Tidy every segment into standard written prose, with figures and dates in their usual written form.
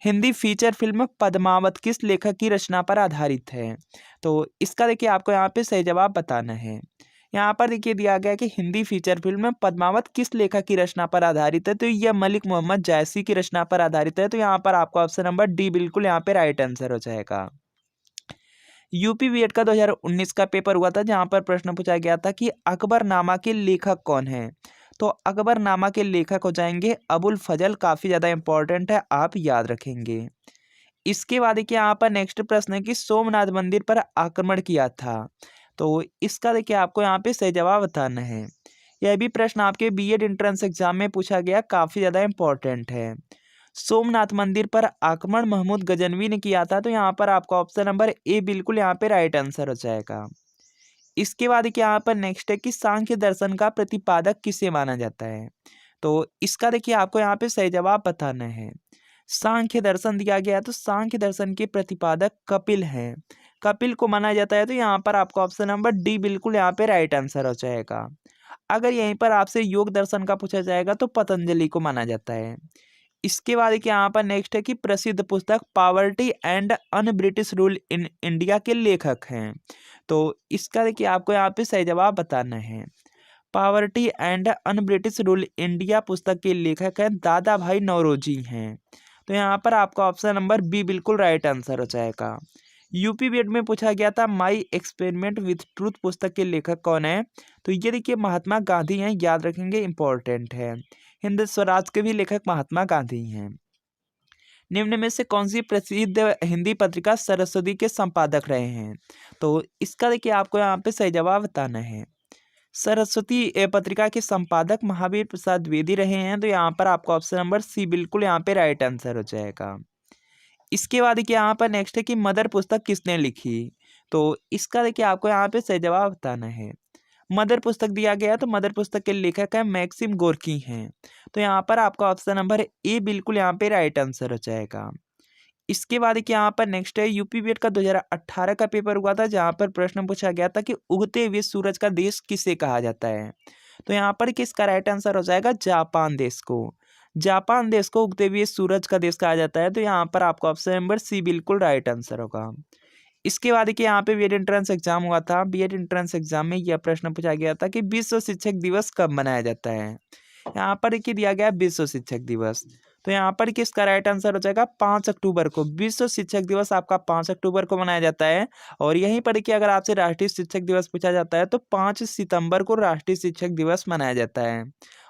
Hindi feature film Padmaavat किस लेखक की रचना पर आधारित है? तो इसका देखिए आपको यहाँ पे सही जवाब बताना है। यहाँ पर देखिए दिया गया है कि हिंदी फीचर फिल्म पद्मावत किस लेखक की रचना पर आधारित है, तो यह मलिक मोहम्मद जायसी की रचना पर आधारित है। तो यहाँ पर आपका ऑप्शन नंबर डी बिल्कुल यहाँ पे राइट आंसर हो जाएगा। यूपी बीएड का 2019 का पेपर हुआ था, जहाँ पर प्रश्न पूछा गया था कि अकबरनामा के लेखक कौन है। तो अकबरनामा के लेखक हो जाएंगे अबुल फजल। काफी ज्यादा इंपॉर्टेंट है, आप याद रखेंगे। इसके बाद देखिए यहाँ पर नेक्स्ट प्रश्न है कि सोमनाथ मंदिर पर आक्रमण किया था। तो इसका देखिए आपको यहाँ पे सही जवाब बताना है। यह भी प्रश्न आपके बीएड एंट्रेंस एग्जाम में पूछा गया, काफी ज्यादा इंपॉर्टेंट है। सोमनाथ मंदिर पर आक्रमण महमूद गजनवी ने किया था। तो यहाँ पर आपका ऑप्शन नंबर ए बिल्कुल यहाँ पे राइट आंसर हो जाएगा। इसके बाद देखिए यहाँ पर नेक्स्ट है कि सांख्य दर्शन का प्रतिपादक किसे माना जाता है। तो इसका देखिए आपको यहाँ पे सही जवाब बताना है। सांख्य दर्शन दिया गया है, तो सांख्य दर्शन के प्रतिपादक कपिल हैं। कपिल को माना जाता है। तो यहाँ पर आपका ऑप्शन नंबर डी बिल्कुल यहाँ पे राइट आंसर हो जाएगा। अगर यहीं पर आपसे योग दर्शन का पूछा जाएगा तो पतंजलि को माना जाता है। इसके बाद एक यहाँ पर नेक्स्ट है कि प्रसिद्ध पुस्तक poverty and un British rule in India के लेखक हैं। तो इसका देखिए आपको यहाँ पे सही जवाब बताना है। Poverty and un British rule India पुस्तक के लेखक हैं दादा भाई नौरोजी हैं। तो यहाँ पर आपका ऑप्शन नंबर बी बिल्कुल राइट आंसर हो जाएगा। यूपी बीएड में पूछा गया था माई एक्सपेरिमेंट विथ ट्रूथ पुस्तक के लेखक कौन है। तो ये देखिए महात्मा गांधी हैं, याद रखेंगे, इंपॉर्टेंट है। हिंद स्वराज के भी लेखक महात्मा गांधी हैं। निम्न में से कौन सी प्रसिद्ध हिंदी पत्रिका सरस्वती के संपादक रहे हैं। तो इसका देखिए आपको यहाँ पे सही जवाब बताना है। सरस्वती पत्रिका के संपादक महावीर प्रसाद द्विवेदी रहे हैं। तो यहाँ पर आपका ऑप्शन नंबर सी बिल्कुल यहाँ पे राइट आंसर हो जाएगा। इसके बाद देखिए यहाँ पर नेक्स्ट है कि मदर पुस्तक किसने लिखी। तो इसका देखिए आपको यहाँ पे सही जवाब बताना है। मदर पुस्तक दिया गया, तो मदर पुस्तक के लेखक है मैक्सिम गोर्की हैं। तो यहाँ पर आपका ऑप्शन नंबर ए बिल्कुल यहाँ पे राइट आंसर हो जाएगा। इसके बाद कि यहाँ पर नेक्स्ट है यूपी बीएड का 2018 का पेपर हुआ था, जहाँ पर प्रश्न पूछा गया था कि उगते हुए सूरज का देश किसे कहा जाता है। तो यहाँ पर किसका राइट आंसर हो जाएगा, जापान देश को। जापान देश को उगते हुए सूरज का देश कहा जाता है। तो यहाँ पर आपका ऑप्शन नंबर सी बिल्कुल राइट आंसर होगा। इसके बाद कि यहाँ पे बीएड एंट्रेंस एग्जाम हुआ था। बीएड एंट्रेंस एग्जाम में यह प्रश्न पूछा गया था कि विश्व शिक्षक दिवस कब मनाया जाता है। यहाँ पर कि दिया गया विश्व शिक्षक दिवस। तो यहाँ पर किसका राइट आंसर हो जाएगा, 5 अक्टूबर को। विश्व शिक्षक दिवस आपका 5 अक्टूबर को मनाया जाता है। और यहीं पर कि अगर आपसे राष्ट्रीय शिक्षक दिवस पूछा जाता है तो 5 सितंबर को राष्ट्रीय शिक्षक दिवस मनाया जाता है।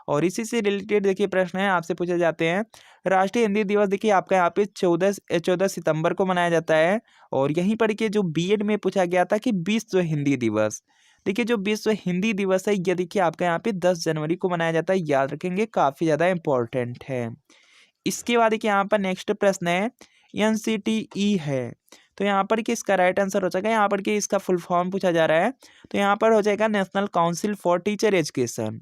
और इसी से रिलेटेड देखिए प्रश्न है आपसे पूछे जाते हैं। राष्ट्रीय हिंदी दिवस देखिए आपका यहाँ पे 14 सितंबर को मनाया जाता है। और यहीं पर कि जो बीएड में पूछा गया था कि विश्व हिंदी दिवस, देखिए जो विश्व हिंदी दिवस है ये देखिए आपका यहाँ पे 10 जनवरी को मनाया जाता है। याद रखेंगे, काफी ज्यादा इंपॉर्टेंट है। इसके बाद देखिए यहाँ पर नेक्स्ट प्रश्न है एनसीटीई है। तो यहाँ पर कि इसका राइट आंसर हो जाएगा, यहाँ पर कि इसका फुल फॉर्म पूछा जा रहा है। तो यहाँ पर हो जाएगा national council for teacher education.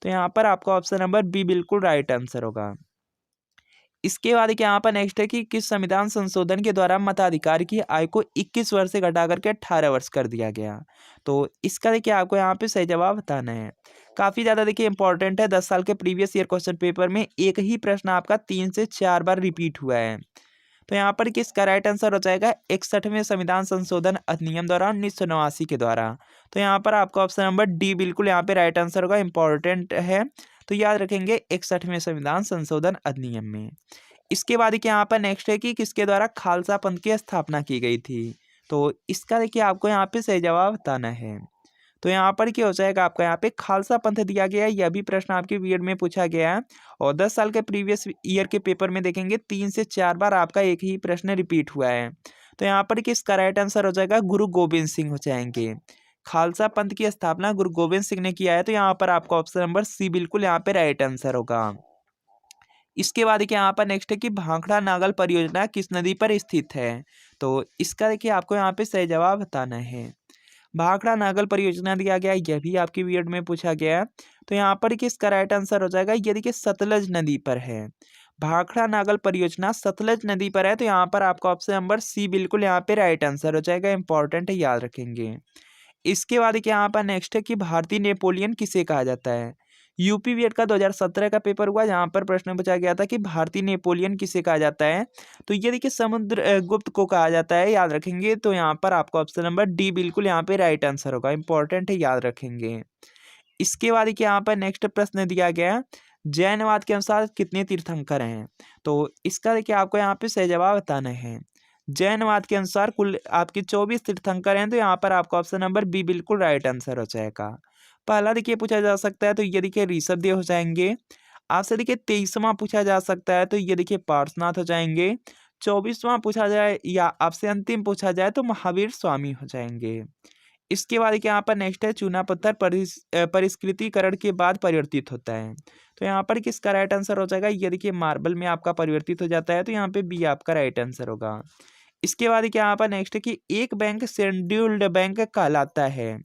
तो यहाँ पर आपका ऑप्शन नंबर बी बिल्कुल राइट आंसर होगा। इसके बाद यहाँ पर नेक्स्ट है कि किस संविधान संशोधन के द्वारा मताधिकार की आयु को 21 वर्ष से घटा करके 18 वर्ष कर दिया गया। तो इसका देखिए आपको यहाँ पे सही जवाब बताना है। काफी ज्यादा देखिए इंपॉर्टेंट है। 10 साल के प्रीवियस ईयर क्वेश्चन पेपर में एक ही प्रश्न आपका 3 से 4 बार रिपीट हुआ है। तो यहाँ पर किसका राइट आंसर हो जाएगा, 61वें संविधान संशोधन अधिनियम द्वारा 1989 के द्वारा। तो यहाँ पर आपका ऑप्शन नंबर डी बिल्कुल यहाँ पे राइट आंसर होगा, इंपॉर्टेंट है। तो याद रखेंगे 61वें संविधान संशोधन अधिनियम में। इसके बाद कि यहाँ पर नेक्स्ट है कि किसके द्वारा खालसा पंथ की स्थापना की गई थी। तो इसका देखिए आपको यहाँ पे सही जवाब बताना है। तो यहाँ पर क्या हो जाएगा, आपका यहाँ पे खालसा पंथ दिया गया है। यह भी प्रश्न आपके बीएड में पूछा गया है। और 10 साल के प्रीवियस ईयर के पेपर में देखेंगे 3 से 4 बार आपका एक ही प्रश्न रिपीट हुआ है। तो यहाँ पर किसका राइट आंसर हो जाएगा, गुरु गोविंद सिंह हो जाएंगे। खालसा पंथ की स्थापना गुरु गोविंद सिंह ने किया है। तो यहाँ पर आपका ऑप्शन नंबर सी बिल्कुल यहाँ पे राइट आंसर होगा। इसके बाद देखिए यहाँ पर नेक्स्ट है कि भाखड़ा नागल परियोजना किस नदी पर स्थित है। तो इसका देखिए आपको यहाँ पे सही जवाब बताना है। भाखड़ा नागल परियोजना दिया गया है, यह भी आपकी बीएड में पूछा गया है। तो यहाँ पर किसका राइट आंसर हो जाएगा, ये देखिए सतलज नदी पर है। भाखड़ा नागल परियोजना सतलज नदी पर है। तो यहाँ पर आपका ऑप्शन नंबर सी बिल्कुल यहाँ पे राइट आंसर हो जाएगा, इंपॉर्टेंट है, याद रखेंगे। इसके बाद यहाँ पर नेक्स्ट है कि भारतीय नेपोलियन किसे कहा जाता है। यूपी बीएड का 2017 का पेपर हुआ, जहाँ पर प्रश्न पूछा गया था कि भारतीय नेपोलियन किसे कहा जाता है। तो ये देखिए समुद्र गुप्त को कहा जाता है, याद रखेंगे। तो यहाँ पर आपको ऑप्शन नंबर डी बिल्कुल यहाँ पे राइट आंसर होगा, इंपॉर्टेंट है, याद रखेंगे। इसके बाद देखिए यहाँ पर नेक्स्ट प्रश्न दिया गया है, जैनवाद के अनुसार कितने तीर्थंकर हैं। तो इसका देखिए आपको यहाँ पे सही जवाब बताना है। जैनवाद के अनुसार कुल आपके 24 तीर्थंकर हैं, तो यहाँ पर आपका ऑप्शन नंबर बी बिल्कुल राइट आंसर हो जाएगा। पहला देखिए पूछा जा सकता है, तो ये देखिए ऋषभ देव हो जाएंगे। आपसे देखिए 23वां पूछा जा सकता है, तो ये देखिए पार्श्वनाथ हो जाएंगे। 24वां पूछा जाए या आपसे अंतिम पूछा जाए तो महावीर स्वामी हो जाएंगे। इसके बाद क्या यहाँ पर नेक्स्ट है, चूना पत्थर परिष्कृतिकरण के बाद परिवर्तित होता है। तो यहाँ पर किसका राइट आंसर हो जाएगा, ये देखिए मार्बल में आपका परिवर्तित हो जाता है, तो यहाँ पे बी आपका राइट आंसर होगा। इसके बाद क्या यहाँ पर नेक्स्ट है कि एक बैंक शेड्यूल्ड बैंक कहलाता है।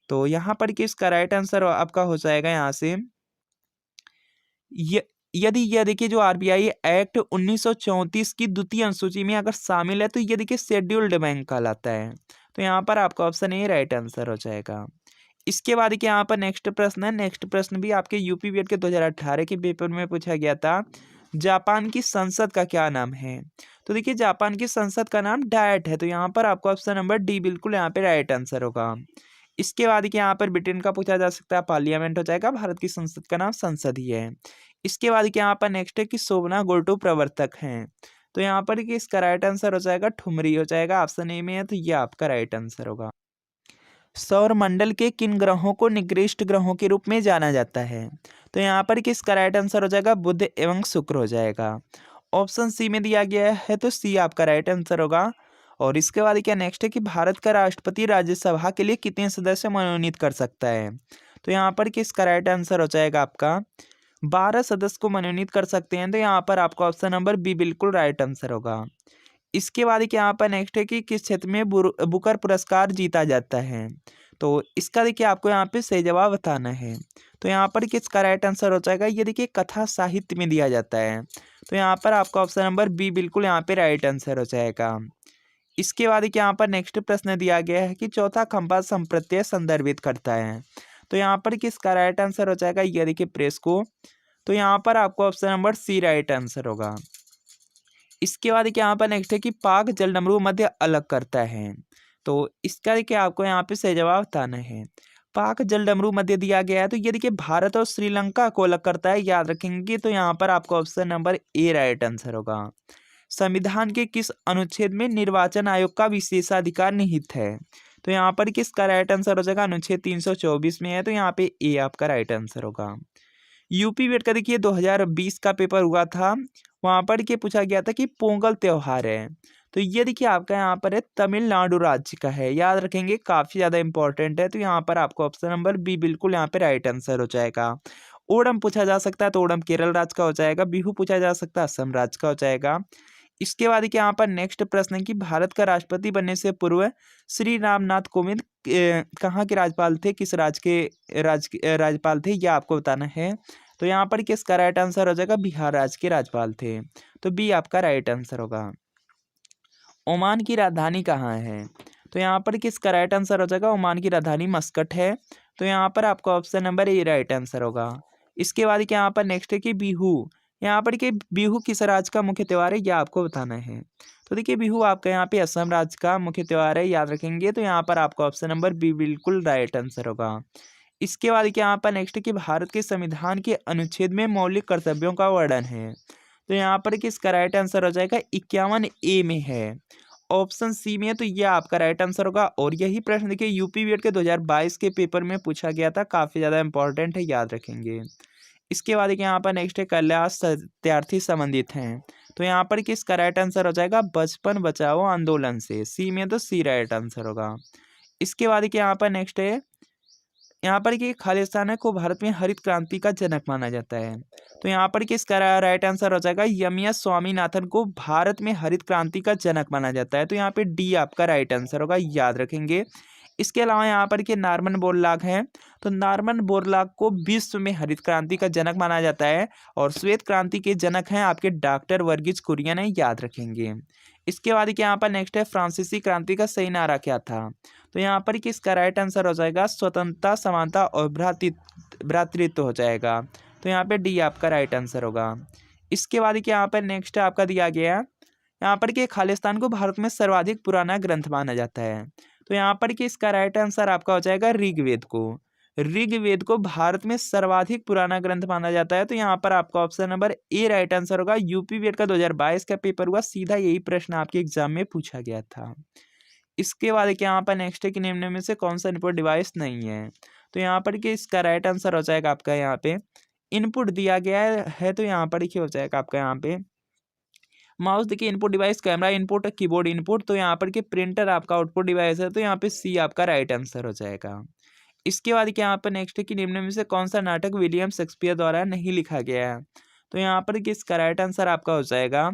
तो यहाँ पर किसका राइट आंसर आपका हो जाएगा यहाँ से, यदि यह देखिए जो आरबीआई एक्ट 1934 की द्वितीय अनुसूची में अगर शामिल है, तो ये देखिए शेड्यूल्ड बैंक कहलाता है। तो यहाँ पर आपका ऑप्शन ए राइट आंसर हो जाएगा। इसके बाद देखिए यहाँ पर नेक्स्ट प्रश्न है। नेक्स्ट प्रश्न भी आपके यूपी बीएड के 2018 के पेपर में पूछा गया था। जापान की संसद का क्या नाम है। तो देखिए जापान की संसद का नाम डायट है। तो यहाँ पर आपको ऑप्शन नंबर डी बिल्कुल यहाँ पे राइट आंसर होगा। इसके बाद कि यहाँ पर ब्रिटेन का पूछा जा सकता है, पार्लियामेंट हो जाएगा। भारत की संसद का नाम संसद ही है। इसके बाद कि यहाँ पर नेक्स्ट है कि शोभना गोटू प्रवर्तक हैं। तो यहाँ पर कि इसका राइट आंसर हो जाएगा ठुमरी हो जाएगा, ऑप्शन ए में है, तो ये आपका राइट आंसर होगा। सौर मंडल के किन ग्रहों को निकृष्ट ग्रहों के रूप में जाना जाता है। तो यहाँ पर किसका राइट आंसर हो जाएगा, बुध एवं शुक्र हो जाएगा। ऑप्शन सी में दिया गया है, तो सी आपका राइट आंसर होगा। और इसके बाद क्या नेक्स्ट है कि भारत का राष्ट्रपति राज्यसभा के लिए कितने सदस्य मनोनीत कर सकता है। तो यहाँ पर किसका राइट आंसर हो जाएगा आपका 12 सदस्य को मनोनीत कर सकते हैं। तो यहाँ पर आपका ऑप्शन नंबर बी बिल्कुल राइट आंसर होगा। इसके बाद क्या यहाँ पर नेक्स्ट है कि किस क्षेत्र में बुकर पुरस्कार जीता जाता है। तो इसका देखिए आपको यहाँ पे सही जवाब बताना है। तो यहाँ पर किसका राइट आंसर हो जाएगा, ये देखिए कथा साहित्य में दिया जाता है। तो यहाँ पर आपका ऑप्शन नंबर बी बिल्कुल यहाँ पे राइट आंसर हो जाएगा। इसके बाद यहाँ पर नेक्स्ट प्रश्न दिया गया है कि चौथा खंभा संप्रत्यय संदर्भित करता है। तो यहाँ पर किसका राइट आंसर हो जाएगा, ये देखिए प्रेस को। तो यहाँ पर आपको option number C right answer होगा। इसके बाद यहाँ पर नेक्स्ट है कि पाक जलडमरू मध्य अलग करता है। तो इसका देखिए आपको यहाँ पे सही जवाब बताना है। पाक जलडमरू मध्य दिया गया है, तो ये देखिए भारत और श्रीलंका को अलग करता है, याद रखेंगे। तो यहाँ पर आपको option number A right answer होगा। संविधान के किस अनुच्छेद में निर्वाचन आयोग का विशेषाधिकार निहित है। तो यहाँ पर किसका राइट आंसर हो जाएगा, अनुच्छेद 324 में है। तो यहाँ पे ए आपका राइट आंसर होगा। यूपी बीएड का देखिए 2020 का पेपर हुआ था, वहां पर के पूछा गया था कि पोंगल त्योहार है। तो ये देखिए आपका यहाँ पर है तमिलनाडु राज्य का है, याद रखेंगे, काफी ज्यादा इंपॉर्टेंट है। तो यहाँ पर आपको ऑप्शन नंबर बी बिल्कुल यहाँ पे राइट आंसर हो जाएगा। ओणम पूछा जा सकता है, तो ओणम केरल राज्य का हो जाएगा। बिहू पूछा जा सकता है, असम राज्य का हो जाएगा। इसके बाद कि यहाँ पर नेक्स्ट प्रश्न है कि भारत का राष्ट्रपति बनने से पूर्व श्री रामनाथ कोविंद कहाँ के राज्यपाल थे, किस राज्य के राज्यपाल थे, यह आपको बताना है। तो यहाँ पर किसका राइट आंसर हो जाएगा, बिहार राज्य के राज्यपाल थे। तो बी आपका राइट आंसर होगा। ओमान की राजधानी कहाँ है। तो यहाँ पर किसका राइट आंसर हो जाएगा, ओमान की राजधानी मस्कट है। तो यहाँ पर आपका option number A right answer होगा। इसके बाद क्या यहाँ पर नेक्स्ट है कि बिहू, यहाँ पर कि बिहू किस राज्य का मुख्य त्यौहार है, यह आपको बताना है। तो देखिए बिहू आपका यहाँ पे असम राज्य का मुख्य त्यौहार है, याद रखेंगे। तो यहाँ पर आपका ऑप्शन नंबर बी बिल्कुल राइट आंसर होगा। इसके बाद क्या यहाँ पर नेक्स्ट है कि भारत के संविधान के अनुच्छेद में मौलिक कर्तव्यों का वर्णन है। तो यहाँ पर किसका राइट आंसर हो जाएगा, 51 ए में है, ऑप्शन सी में है। तो यह आपका राइट आंसर होगा। और यही प्रश्न देखिए यूपी बीएड के 2022 के पेपर में पूछा गया था, काफी ज्यादा इंपॉर्टेंट है, याद रखेंगे। इसके बाद यहाँ पर नेक्स्ट है कल्याण सत्यार्थी संबंधित हैं। तो यहाँ पर किसका राइट आंसर हो जाएगा, बचपन बचाओ आंदोलन से, सी में, तो सी राइट आंसर होगा। इसके बाद यहाँ पर नेक्स्ट है, यहाँ पर कि खालिस्तान को भारत में हरित क्रांति का जनक माना जाता है। तो यहाँ पर किसका राइट आंसर हो जाएगा, एम.एस. स्वामीनाथन को भारत में हरित क्रांति का जनक माना जाता है। तो यहाँ पे डी आपका राइट आंसर होगा, याद रखेंगे। इसके अलावा यहाँ पर के नॉर्मन बोरलॉग हैं, तो नॉर्मन बोरलॉग को विश्व में हरित क्रांति का जनक माना जाता है और श्वेत क्रांति के जनक हैं आपके डॉक्टर वर्गीज कुरियन है, याद रखेंगे। इसके बाद यहाँ पर नेक्स्ट है फ्रांसीसी क्रांति का सही नारा क्या था, तो यहाँ पर कि इसका राइट आंसर हो जाएगा स्वतंत्रता, समानता और भ्रातृत्व हो जाएगा। तो यहाँ पे डी आपका राइट आंसर होगा। इसके बाद कि यहाँ पर नेक्स्ट आपका दिया गया यहाँ पर कि खालिस्तान को भारत में सर्वाधिक पुराना ग्रंथ माना जाता है, तो यहाँ पर कि इसका राइट आंसर आपका हो जाएगा ऋग्वेद को। ऋग्वेद को भारत में सर्वाधिक पुराना ग्रंथ माना जाता है, तो यहाँ पर आपका option number A right answer होगा। यूपी वेट का 2022 का पेपर हुआ, सीधा यही प्रश्न आपके एग्जाम में पूछा गया था। इसके बाद क्या यहाँ पर नेक्स्ट है कि निम्न में से कौन सा इनपुट डिवाइस नहीं है, तो यहाँ पर कि इसका राइट आंसर हो जाएगा आपका यहाँ पे इनपुट दिया गया है, तो यहाँ पर क्या हो जाएगा आपका यहाँ पे माउस देखिए input device, camera input, keyboard input, तो यहाँ पर के प्रिंटर आपका आउटपुट डिवाइस है, तो यहाँ पे सी आपका राइट आंसर हो जाएगा। इसके बाद क्या यहाँ पर नेक्स्ट है कि निम्न में से कौन सा नाटक विलियम शेक्सपियर द्वारा नहीं लिखा गया है, तो यहाँ पर कि इसका राइट आंसर आपका हो जाएगा,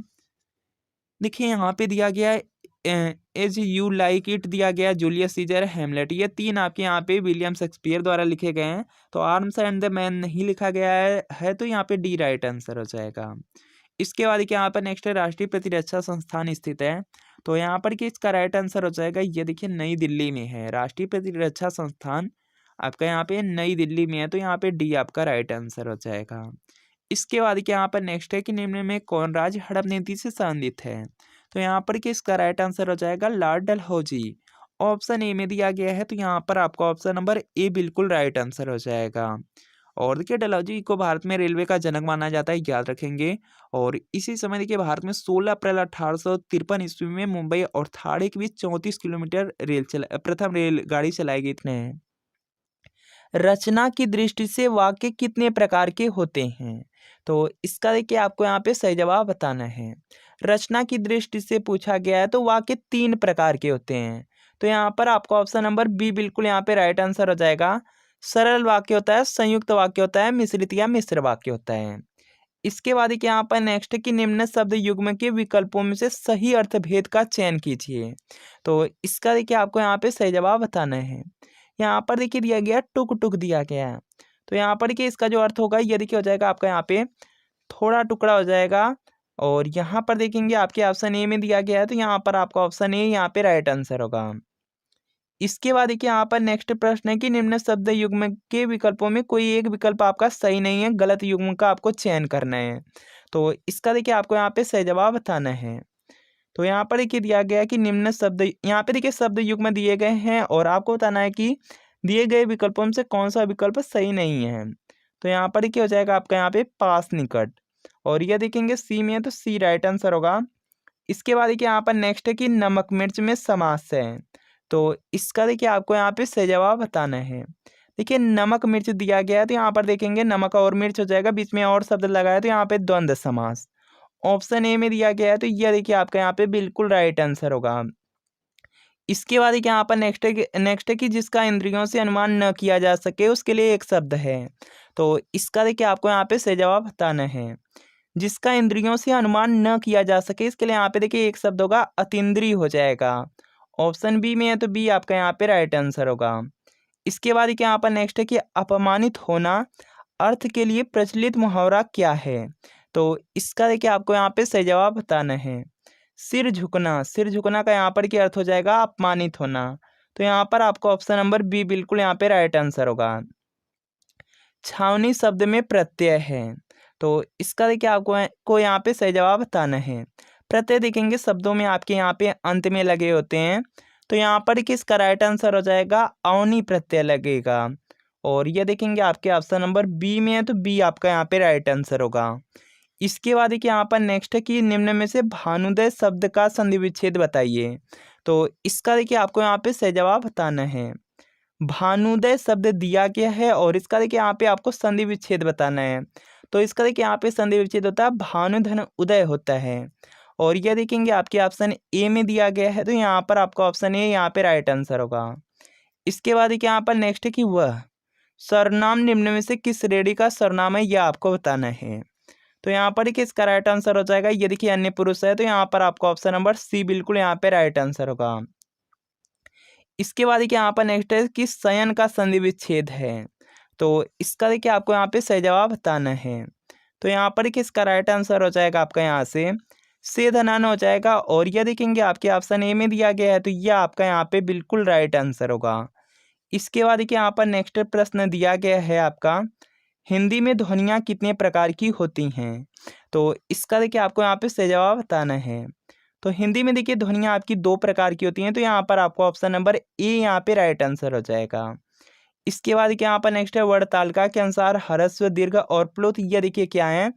देखिए यहाँ पे दिया गया है एज यू लाइक इट दिया गया, जूलियस सीजर, हेमलेट, ये तीन आपके यहाँ पे विलियम शेक्सपियर द्वारा लिखे गए हैं। तो आर्म्स एंड द मैन नहीं लिखा गया है, तो यहाँ पे डी राइट आंसर हो जाएगा। इसके बाद क्या यहाँ पर नेक्स्ट है राष्ट्रीय प्रतिरक्षा संस्थान स्थित है, तो यहाँ पर कि इसका राइट आंसर हो जाएगा, ये देखिए नई दिल्ली में है राष्ट्रीय प्रतिरक्षा संस्थान आपका यहाँ पे नई दिल्ली में है, तो यहाँ पे डी आपका राइट आंसर हो जाएगा। इसके बाद क्या यहाँ पर नेक्स्ट है कि निम्न में कौन राज्य हड़प नीति से संबंधित है, तो यहाँ पर कि इसका राइट आंसर हो जाएगा लॉर्ड डलहौजी। ऑप्शन ए में दिया गया है, तो यहाँ पर आपका ऑप्शन नंबर ए बिल्कुल राइट आंसर हो जाएगा। और देखिए डलहौजी को भारत में रेलवे का जनक माना जाता है, याद रखेंगे। और इसी समय देखिए भारत में 16 अप्रैल 1853 ईस्वी में मुंबई और थाने के बीच 34 किलोमीटर प्रथम रेलगाड़ी चलाई गई थी। रचना की दृष्टि से वाक्य कितने प्रकार के होते हैं, तो इसका देखिए आपको यहाँ पे सही जवाब बताना है। रचना की दृष्टि से पूछा गया है, तो वाक्य 3 प्रकार के होते हैं, तो यहाँ पर आपका ऑप्शन नंबर बी बिल्कुल यहाँ पे राइट आंसर हो जाएगा। सरल वाक्य होता है, संयुक्त वाक्य होता है, मिश्रित या मिश्र वाक्य होता है। इसके बाद यहाँ पर नेक्स्ट कि निम्न शब्द युग्म के विकल्पों में से सही अर्थभेद का चयन कीजिए, तो इसका देखिए आपको यहाँ पे सही जवाब बताना है। यहाँ पर देखिए दिया गया टुक टुक दिया गया है, तो यहाँ पर देखिए इसका जो अर्थ होगा ये देखिए हो जाएगा आपका यहाँ पे थोड़ा टुकड़ा हो जाएगा। और यहाँ पर देखेंगे आपके ऑप्शन ए में दिया गया है, तो यहाँ पर आपका ऑप्शन ए यहाँ पे राइट आंसर होगा। इसके बाद देखिए यहाँ पर नेक्स्ट प्रश्न है कि निम्न शब्द युग्म के विकल्पों में कोई एक विकल्प आपका सही नहीं है, गलत युग्म का आपको चयन करना है, तो इसका देखिए आपको यहाँ पे सही जवाब बताना है। तो यहाँ पर देखिए दिया गया है कि निम्न शब्द, यहाँ पे देखिए शब्द युग्म दिए गए हैं और आपको बताना है कि दिए गए विकल्पों में से कौन सा विकल्प सही नहीं है, तो यहाँ पर क्या हो जाएगा आपका यहाँ पे पास, निकट, और यह देखेंगे सी में है, तो सी राइट आंसर होगा। इसके बाद देखिए यहाँ पर नेक्स्ट है कि नमक मिर्च में समास है, तो इसका देखिए आपको यहाँ पे सही जवाब बताना है। देखिए नमक मिर्च दिया गया है, तो यहाँ पर देखेंगे नमक और मिर्च हो जाएगा, बीच में और शब्द लगाया, तो यहाँ पे द्वंद्व समास। ऑप्शन ए में दिया गया है, तो यह देखिए आपका यहाँ पे बिल्कुल राइट आंसर होगा। इसके बाद यहाँ पर नेक्स्ट है कि जिसका इंद्रियों से अनुमान न किया जा सके उसके लिए एक शब्द है, तो इसका देखिए आपको यहाँ पे सही जवाब बताना है। जिसका इंद्रियों से अनुमान न किया जा सके, इसके लिए यहाँ पे देखिए एक शब्द होगा अतीन्द्रिय हो जाएगा। ऑप्शन बी में है, तो बी आपका यहाँ पे राइट आंसर होगा। इसके बाद यहाँ पर नेक्स्ट है कि अपमानित होना अर्थ के लिए प्रचलित मुहावरा क्या है, तो इसका देखिए आपको यहाँ पे सही जवाब बताना है। सिर झुकना, सिर झुकना का यहाँ पर क्या अर्थ हो जाएगा, अपमानित होना, तो यहाँ पर आपको ऑप्शन नंबर बी बिल्कुल यहाँ पे राइट आंसर होगा। छावनी शब्द में प्रत्यय है, तो इसका देखिए आपको यहाँ पे सही जवाब बताना है। प्रत्यय देखेंगे शब्दों में आपके यहाँ पे अंत में लगे होते हैं, तो यहाँ पर किसका राइट आंसर हो जाएगा, अवनी प्रत्यय लगेगा। और ये देखेंगे आपके ऑप्शन नंबर बी में है, तो बी आपका यहाँ पे राइट आंसर होगा। इसके बाद देखिए यहाँ पर नेक्स्ट है कि निम्न में से भानुदय शब्द का संधि विच्छेद बताइए, तो इसका देखिए आपको यहाँ पे सही जवाब बताना है। भानुदय शब्द दिया गया है और इसका देखिए यहाँ पे आपको संधि विच्छेद बताना है, तो इसका देखिए यहाँ पे संधि विच्छेद होता है भानुधन उदय होता है। और यह देखेंगे आपके ऑप्शन ए में दिया गया है, तो यहाँ पर आपका ऑप्शन ए यहाँ पे राइट आंसर होगा। इसके बाद देखिए यहाँ पर नेक्स्ट है कि वह सर्वनाम निम्न में से किस श्रेणी का सर्वनाम है, यह आपको बताना है, तो यहाँ पर देखिए इसका राइट आंसर हो जाएगा, ये देखिए अन्य पुरुष है, तो यहाँ पर आपका ऑप्शन नंबर सी बिल्कुल यहाँ पे राइट आंसर होगा। इसके बाद देखिए यहाँ पर नेक्स्ट है कि शयन का संधि विच्छेद है। तो इसका देखिए आपको यहाँ पे सही जवाब बताना है। तो यहाँ पर देखिए इसका राइट आंसर हो जाएगा आपका यहाँ से धनान हो जाएगा। और यह देखेंगे आपके ऑप्शन ए में दिया गया है, तो यह आपका यहाँ पे बिल्कुल राइट आंसर होगा। इसके बाद देखिए यहाँ पर नेक्स्ट प्रश्न दिया गया है आपका, हिंदी में ध्वनियाँ कितने प्रकार की होती हैं। तो इसका देखिए आपको यहाँ पे सही जवाब बताना है। तो हिंदी में देखिए ध्वनियाँ आपकी 2 प्रकार की होती हैं, तो यहाँ पर आपको ऑप्शन नंबर ए यहाँ पे राइट आंसर हो जाएगा। इसके बाद देखिए यहाँ पर नेक्स्ट है वर्णतालिका के अनुसार ह्रस्व, दीर्घ और प्लुत ये देखिए क्या है।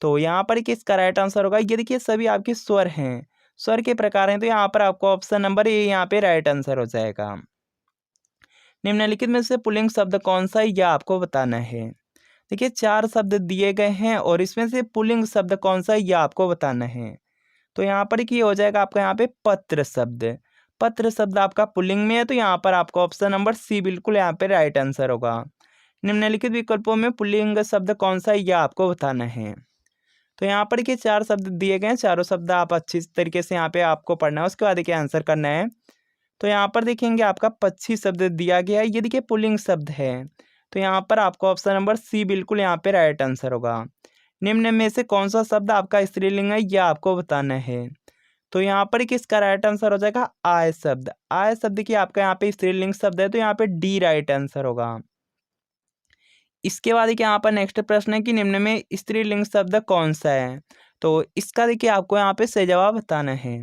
तो यहाँ पर देखिए इसका राइट आंसर होगा, ये देखिए सभी आपके स्वर हैं, स्वर के प्रकार हैं। तो यहाँ पर आपको ऑप्शन नंबर ए यहाँ पे राइट आंसर हो जाएगा। निम्नलिखित में से पुल्लिंग शब्द कौन सा है यह आपको बताना है। देखिए 4 शब्द दिए गए हैं और इसमें से पुल्लिंग शब्द कौन सा है यह आपको बताना है। तो यहाँ पर क्या हो जाएगा आपका यहाँ पे पत्र शब्द। पत्र शब्द आपका पुल्लिंग में है, तो यहाँ पर आपका ऑप्शन नंबर सी बिल्कुल यहाँ पे राइट आंसर होगा। निम्नलिखित विकल्पों में पुल्लिंग शब्द कौन सा है यह आपको बताना है। तो यहाँ पर देखिए 4 शब्द दिए गए हैं, चारों शब्द आप अच्छी तरीके से यहाँ पे आपको पढ़ना है, उसके बाद देखिए आंसर करना है। तो यहाँ पर देखेंगे आपका पक्षी शब्द दिया गया है, ये देखिए पुल्लिंग शब्द है। तो यहाँ पर आपको ऑप्शन नंबर सी बिल्कुल यहाँ पे राइट आंसर होगा। निम्न में से कौन सा शब्द आपका स्त्रीलिंग है यह आपको बताना है। तो यहाँ पर किसका राइट आंसर हो जाएगा, आय शब्द। आय शब्द की आपका यहाँ पे स्त्रीलिंग शब्द है, तो यहाँ पे डी राइट आंसर होगा। इसके बाद देखिए यहाँ पर नेक्स्ट प्रश्न है कि निम्न में स्त्रीलिंग शब्द कौन सा है। तो इसका देखिए आपको यहाँ पे सही जवाब बताना है।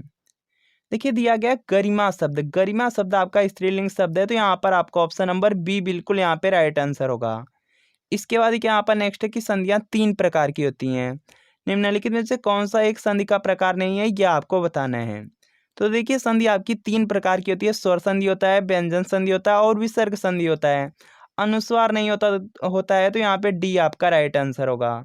देखिए दिया गया गरिमा शब्द। गरिमा शब्द आपका स्त्रीलिंग शब्द है, तो यहाँ पर आपको ऑप्शन नंबर बी बिल्कुल यहाँ पे राइट आंसर होगा। इसके बाद देखिए यहाँ पर नेक्स्ट है कि संधियाँ 3 प्रकार की होती हैं। निम्नलिखित में से कौन सा एक संधि का प्रकार नहीं है यह आपको बताना है। तो देखिए संधि आपकी 3 प्रकार की होती है, स्वर संधि होता है, व्यंजन संधि होता है और विसर्ग संधि होता है। अनुस्वार नहीं होता है, तो यहाँ पे डी आपका राइट आंसर होगा।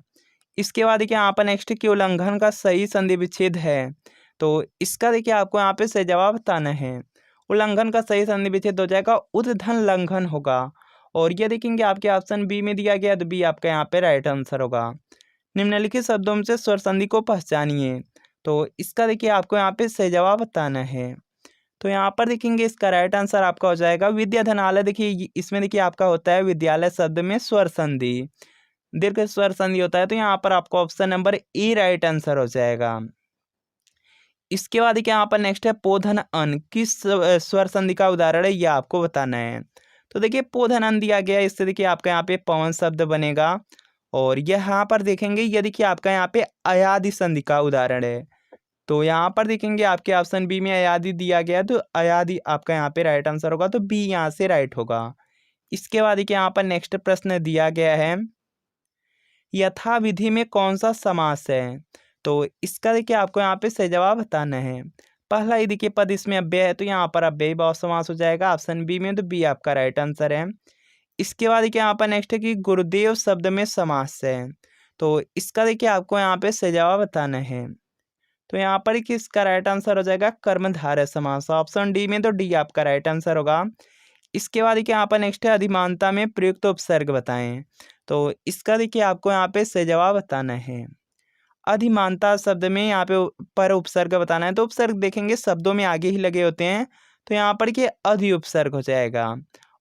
इसके बाद देखिए यहाँ पर नेक्स्ट कि उल्लंघन का सही संधि विच्छेद है। तो इसका देखिए आपको यहाँ पे सही जवाब बताना है। उल्लंघन का सही संधि विच्छेद हो जाएगा उद्धन लंघन होगा। और ये देखेंगे आपके ऑप्शन बी में दिया गया, तो बी आपका यहाँ पे राइट आंसर होगा। निम्नलिखित शब्दों में से स्वर संधि को पहचानिए। तो इसका देखिए आपको यहाँ पे सही जवाब बताना है। तो यहाँ पर देखेंगे इसका राइट आंसर आपका हो जाएगा विद्याधनालय। देखिए इसमें देखिए आपका होता है विद्यालय शब्द में स्वर संधि, दीर्घ स्वर संधि होता है, तो यहाँ पर आपको option number A right answer हो जाएगा। इसके बाद देखिए यहाँ पर नेक्स्ट है पोधन अन, किस स्वर संधि का उदाहरण है यह आपको बताना है। तो देखिए पोधन अन दिया गया है, इससे देखिए आपका यहाँ पे पवन शब्द बनेगा। और यहाँ पर देखेंगे ये देखिए आपका यहाँ पे अयादि संधि का उदाहरण है। तो यहाँ पर देखेंगे आपके ऑप्शन बी में अयादि दिया गया है, तो अयादि आपका यहाँ पे राइट आंसर होगा, तो बी यहाँ से राइट होगा। इसके बाद देखिए यहाँ पर नेक्स्ट प्रश्न दिया गया है, यथाविधि में कौन सा समास है। तो इसका देखिए आपको यहाँ पे सही जवाब बताना है। पहला ही देखिए पद इसमें अव्यय है, तो यहाँ पर अव्ययी भाव समास हो जाएगा ऑप्शन बी में, तो बी आपका राइट आंसर है। इसके बाद देखिए यहाँ पर नेक्स्ट है कि गुरुदेव शब्द में समास है। तो इसका देखिए आपको यहाँ पे सही जवाब बताना है। तो यहाँ पर कि इसका राइट आंसर हो जाएगा कर्मधारय समास, ऑप्शन डी में, तो डी आपका राइट आंसर होगा। इसके बाद देखिए यहाँ पर नेक्स्ट है अधिमानता में प्रयुक्त उपसर्ग बताएं। तो इसका देखिए आपको यहाँ पे सही जवाब बताना है। अधिमानता शब्द में यहाँ पे पर उपसर्ग बताना है, तो उपसर्ग देखेंगे शब्दों में आगे ही लगे होते हैं, तो यहाँ पर कि अधि उपसर्ग हो जाएगा।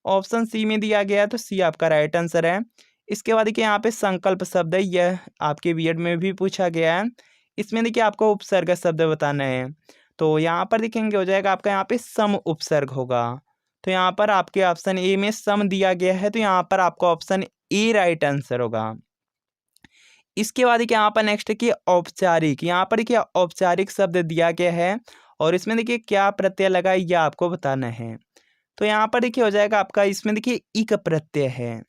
ऑप्शन सी में दिया गया है, तो सी आपका राइट आंसर है। इसके बाद देखिए यहाँ पे संकल्प शब्द है, यह आपके बीएड में भी पूछा गया है। इसमें देखिए आपको उपसर्ग शब्द बताना है। तो यहाँ पर देखेंगे हो जाएगा आपका यहाँ पे सम उपसर्ग होगा। तो यहाँ पर आपके ऑप्शन ए में सम दिया गया है, तो यहाँ पर आपका ऑप्शन ए राइट आंसर होगा। इसके बाद देखिए यहाँ पर नेक्स्ट है कि औपचारिक। यहाँ पर देखिए औपचारिक शब्द दिया गया है और इसमें देखिए क्या प्रत्यय लगा है यह आपको बताना है। तो यहाँ पर देखिए हो जाएगा आपका, इसमें देखिए इक प्रत्यय है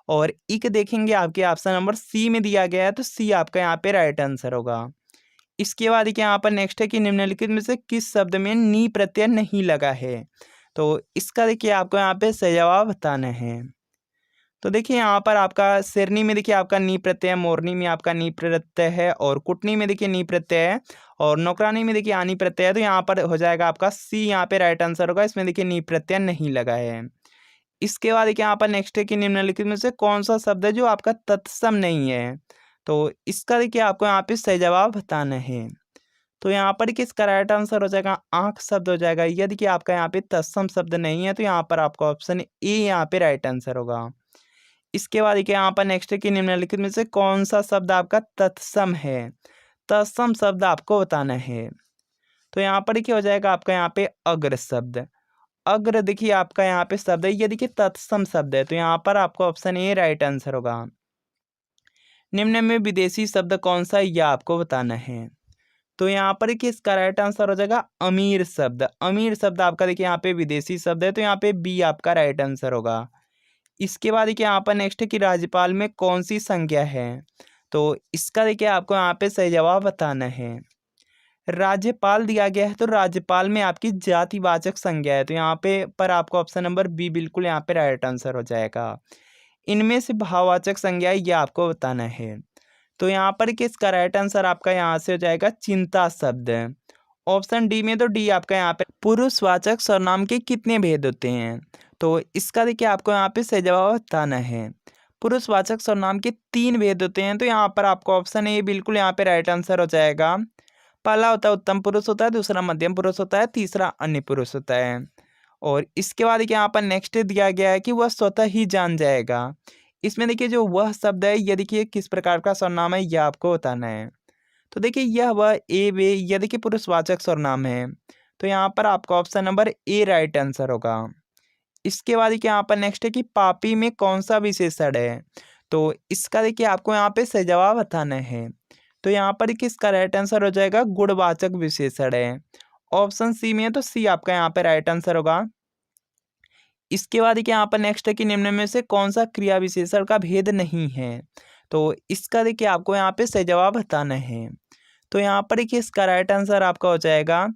और इक देखेंगे आपके ऑप्शन नंबर सी में दिया गया है, तो सी आपका यहाँ पे राइट आंसर होगा। इसके बाद देखिए यहाँ पर नेक्स्ट है कि निम्नलिखित में से किस शब्द में नी प्रत्यय नहीं लगा है। तो इसका देखिए आपको यहाँ पे सही जवाब बताना है। तो देखिए यहाँ पर आपका शेरनी में देखिए आपका नी प्रत्यय है, मोरनी में आपका नी प्रत्यय है और कुटनी में देखिए नी प्रत्यय है और नौकरानी में देखिए आनी प्रत्यय है, तो यहाँ पर हो जाएगा आपका सी यहाँ पे राइट आंसर होगा। इसमें देखिए नी प्रत्यय नहीं लगा है। इसके बाद देखिए यहाँ पर नेक्स्ट है कि निम्नलिखित में से कौन सा शब्द है जो आपका तत्सम नहीं है। तो इसका देखिए आपको यहाँ पे सही जवाब बताना है। तो यहाँ पर किसका राइट आंसर हो जाएगा, आंख शब्द हो जाएगा। यदि कि आपका यहाँ पे तत्सम शब्द नहीं है तो यहाँ पर आपका ऑप्शन ए यहाँ पे राइट आंसर होगा। इसके बाद देखिए यहाँ पर नेक्स्ट है कि निम्नलिखित में से कौन सा शब्द आपका तत्सम है। तत्सम शब्द आपको बताना है। तो यहाँ पर क्या हो जाएगा आपका यहाँ पे अग्र शब्द। अग्र देखिए आपका यहाँ पे शब्द है, ये देखिए तत्सम शब्द है, तो यहाँ पर आपका ऑप्शन ए राइट आंसर होगा। निम्न में विदेशी शब्द कौन सा है यह आपको बताना है। तो यहाँ पर देखिए इसका राइट आंसर हो जाएगा अमीर शब्द। अमीर शब्द आपका देखिए यहाँ पे विदेशी शब्द है, तो यहाँ पे बी आपका राइट आंसर होगा। इसके बाद देखिए यहाँ पर नेक्स्ट है कि राज्यपाल में कौन सी संज्ञा है। तो इसका देखिए आपको यहाँ पे सही जवाब बताना है। राज्यपाल दिया गया है तो राज्यपाल में आपकी जातिवाचक संज्ञा है, तो यहाँ पे पर आपको ऑप्शन नंबर बी बिल्कुल यहाँ पे राइट आंसर हो जाएगा। इनमें से भाववाचक संज्ञा ये आपको बताना है। तो यहाँ पर किसका राइट आंसर आपका यहाँ से हो जाएगा चिंता शब्द। ऑप्शन डी में तो डी आपका यहाँ पे पुरुषवाचक सर्वनाम के कितने भेद होते हैं। तो इसका देखिए आपको यहाँ पे सही जवाब बताना है। पुरुषवाचक सर्वनाम के 3 भेद होते हैं, तो यहाँ पर आपको ऑप्शन ए बिल्कुल यहाँ पे राइट आंसर हो जाएगा। पहला होता है उत्तम पुरुष होता है, दूसरा मध्यम पुरुष होता है, तीसरा अन्य पुरुष होता है। और इसके बाद यहाँ पर नेक्स्ट दिया गया है कि वह स्वतः ही जान जाएगा। इसमें देखिए जो वह शब्द है यह देखिए किस प्रकार का सर्वनाम है यह आपको बताना है। तो देखिए यह वह ए वे यह देखिए पुरुषवाचक सर्वनाम है, तो यहाँ पर आपका option number A right answer होगा। इसके बाद देखिए यहाँ पर नेक्स्ट है कि पापी में कौन सा विशेषण है। तो इसका देखिए आपको यहाँ पे सही जवाब बताना है। तो यहाँ पर किसका राइट आंसर हो जाएगा गुणवाचक विशेषण है। ऑप्शन सी में है तो सी आपका यहाँ पे राइट आंसर होगा। इसके बाद देखिए यहाँ पर नेक्स्ट है कि निम्न में से कौन सा क्रिया विशेषण का भेद नहीं है। तो इसका देखिए आपको यहाँ पे सही जवाब बताना है। तो यहाँ पर देखिए इसका राइट आंसर आपका हो जाएगा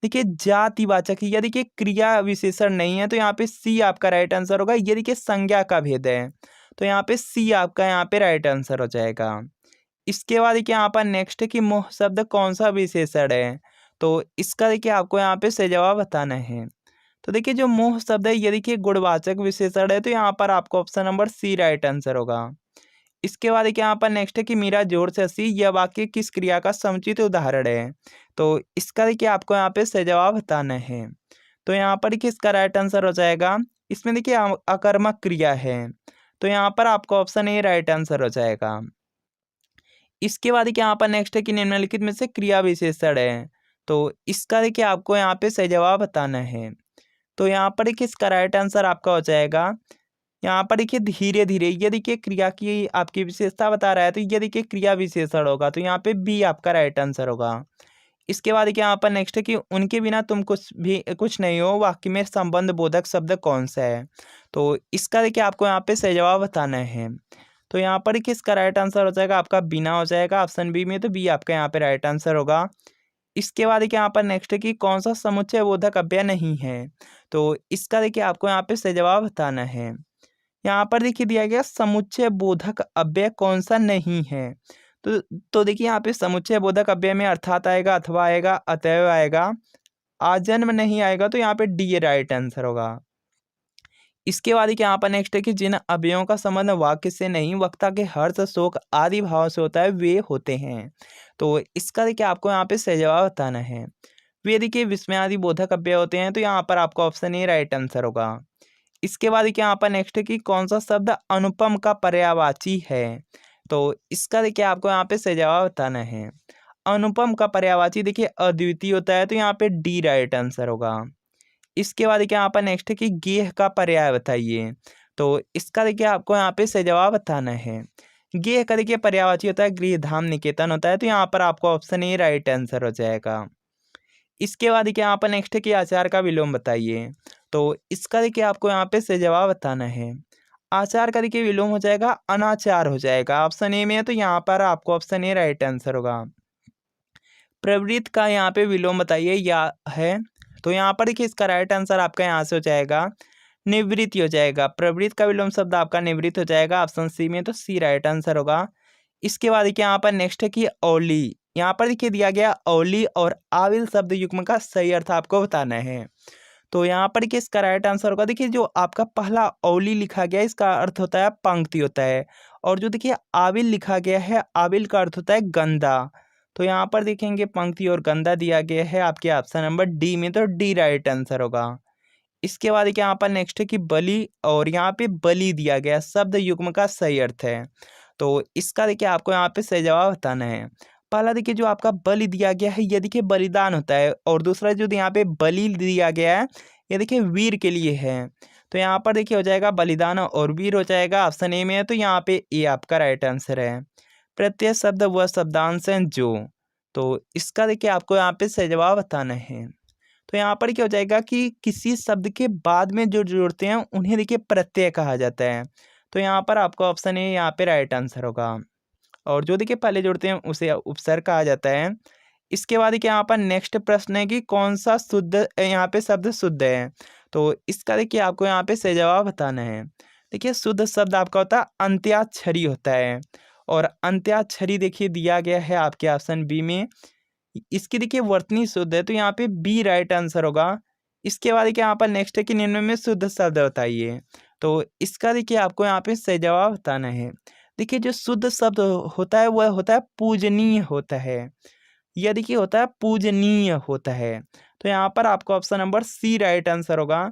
देखिए जातिवाचक। यदि देखिए क्रिया विशेषण नहीं है तो यहाँ पे सी आपका राइट आंसर होगा। ये देखिए संज्ञा का भेद है, तो यहाँ पे सी आपका यहाँ पे राइट आंसर हो जाएगा। इसके बाद देखिए यहाँ पर नेक्स्ट है कि मोह शब्द कौन सा विशेषण है। तो इसका देखिए आपको यहाँ पे सही जवाब बताना है। तो देखिए जो मोह शब्द है ये देखिए गुणवाचक विशेषण है, तो यहाँ पर आपको option number C right answer होगा। इसके बाद देखिए यहाँ पर नेक्स्ट है कि मीरा जोर से हंसी यह वाक्य किस क्रिया का समुचित उदाहरण है। तो इसका देखिए आपको यहाँ पे सही जवाब बताना है। तो यहाँ पर देखिए इसका राइट आंसर हो जाएगा, इसमें देखिए अकर्मक क्रिया है, तो यहाँ पर आपका ऑप्शन ए राइट आंसर हो जाएगा। इसके बाद देखिए यहाँ पर नेक्स्ट है कि निम्नलिखित में से क्रिया विशेषण है। तो इसका देखिए आपको यहाँ पे सही जवाब बताना है। तो यहाँ पर देखिए इसका राइट आंसर आपका हो जाएगा, यहाँ पर देखिए धीरे धीरे। ये देखिए क्रिया की आपकी विशेषता बता रहा है, तो ये देखिए क्रिया विशेषण होगा, तो यहाँ पे बी आपका राइट आंसर होगा। इसके बाद देखिए यहाँ पर नेक्स्ट है कि उनके बिना तुम कुछ नहीं हो वाक्य में संबंध बोधक शब्द कौन सा है। तो इसका देखिए आपको यहाँ पे सही जवाब बताना है। तो यहाँ पर देखिए इसका राइट आंसर हो जाएगा आपका बिना हो जाएगा ऑप्शन बी में, तो बी आपका यहाँ पे राइट आंसर होगा। इसके बाद देखिए यहाँ पर नेक्स्ट है कि कौन सा समुच्चय बोधक अव्यय नहीं है। तो इसका देखिए आपको यहाँ पे सही जवाब बताना है। यहाँ पर देखिए दिया गया समुच्चय बोधक अव्यय कौन सा नहीं है। तो देखिए यहाँ पे समुच्चय बोधक अव्यय में अर्थात आएगा, अथवा आएगा, अतएव आएगा, आजन्म नहीं आएगा, तो यहाँ पे डी राइट आंसर होगा। इसके बाद यहाँ पर नेक्स्ट है कि जिन अवयवों का संबंध वाक्य से नहीं वक्ता के हर्ष शोक आदि भाव से होता है वे होते हैं। तो इसका देखिए आपको यहाँ पे सही जवाब बताना है। वे देखिए विस्मय आदि बोधक अव्यय होते हैं, तो यहाँ पर आपका ऑप्शन ए राइट आंसर होगा। इसके बाद देखिए यहाँ पर नेक्स्ट है कि कौन सा शब्द अनुपम का पर्यायवाची है। तो इसका देखिए आपको यहाँ पे सही जवाब बताना है। अनुपम का पर्यायवाची देखिए अद्वितीय होता है, तो यहाँ पे डी राइट आंसर होगा। इसके बाद देखिए यहाँ पर नेक्स्ट है कि गेह का पर्याय बताइए। तो इसका देखिए आपको यहाँ पे सही जवाब बताना है। गेह का देखिए पर्यायवाची होता है गृह धाम निकेतन होता है, तो यहाँ पर आपको ऑप्शन ए राइट आंसर हो जाएगा। इसके बाद देखिए यहाँ पर नेक्स्ट है कि आचार का विलोम बताइए। तो इसका देखिए आपको यहाँ पे सही जवाब बताना है। आचार का देखिए विलोम हो जाएगा अनाचार हो जाएगा, ऑप्शन ए में है, तो यहाँ पर आपको ऑप्शन ए राइट आंसर होगा। प्रवृत्त का यहाँ पे विलोम बताइए या है। तो यहाँ पर देखिए इसका राइट आंसर आपका यहाँ से हो जाएगा निवृत्ति हो जाएगा। प्रवृत्त का विलोम शब्द आपका निवृत्त हो जाएगा, ऑप्शन सी में, तो सी राइट आंसर होगा। इसके बाद देखिए यहाँ पर नेक्स्ट है कि औली। यहाँ पर देखिए दिया गया औली और आविल शब्द युग्म का सही अर्थ आपको बताना है। तो यहाँ पर देखिए इसका राइट आंसर होगा, देखिए जो आपका पहला औली लिखा गया इसका अर्थ होता है पंक्ति होता है, और जो देखिए आविल लिखा गया है आविल का अर्थ होता है गंदा। तो यहाँ पर देखेंगे पंक्ति और गंधा दिया गया है आपके ऑप्शन नंबर डी में, तो डी राइट आंसर होगा। इसके बाद देखिए यहाँ पर नेक्स्ट है कि बलि, और यहाँ पे बलि दिया गया शब्द युग्म का सही अर्थ है। तो इसका देखिए आपको यहाँ पे सही जवाब बताना है। पहला देखिए जो आपका बलि दिया गया है ये देखिए बलिदान होता है, और दूसरा जो यहाँ पे बलि दिया गया है ये देखिए वीर के लिए है। तो यहाँ पर देखिए हो जाएगा बलिदान और वीर हो जाएगा, ऑप्शन ए में है, तो यहाँ पे ए आपका राइट आंसर है। प्रत्यय शब्द व शब्दांश हैं जो, तो इसका देखिए आपको यहाँ पे सही जवाब बताना है। तो यहाँ पर क्या हो जाएगा कि किसी शब्द के बाद में जो जोड़ते हैं उन्हें देखिए प्रत्यय कहा जाता है। तो यहाँ पर आपका ऑप्शन ए यहाँ पे राइट आंसर होगा, और जो देखिए पहले जोड़ते हैं उसे उपसर्ग कहा जाता है। इसके बाद देखिए यहाँ पर नेक्स्ट प्रश्न है कि कौन सा शुद्ध यहाँ पे शब्द शुद्ध है। तो इसका देखिए आपको यहाँ पे सही जवाब बताना है। देखिए शुद्ध शब्द आपका होता है अंत्याक्षरी होता है, और अंत्याक्षरी देखिए दिया गया है आपके ऑप्शन बी में। इसकी देखिए वर्तनी शुद्ध है, तो यहाँ पे बी राइट आंसर होगा। इसके बाद देखिए यहाँ पर नेक्स्ट है कि निम्न में शुद्ध शब्द बताइए। तो इसका देखिए आपको यहाँ पे सही जवाब बताना है। देखिए जो शुद्ध शब्द होता है वह होता है पूजनीय होता है, यह देखिए होता है पूजनीय होता है। तो यहाँ पर आपका option number C right answer होगा।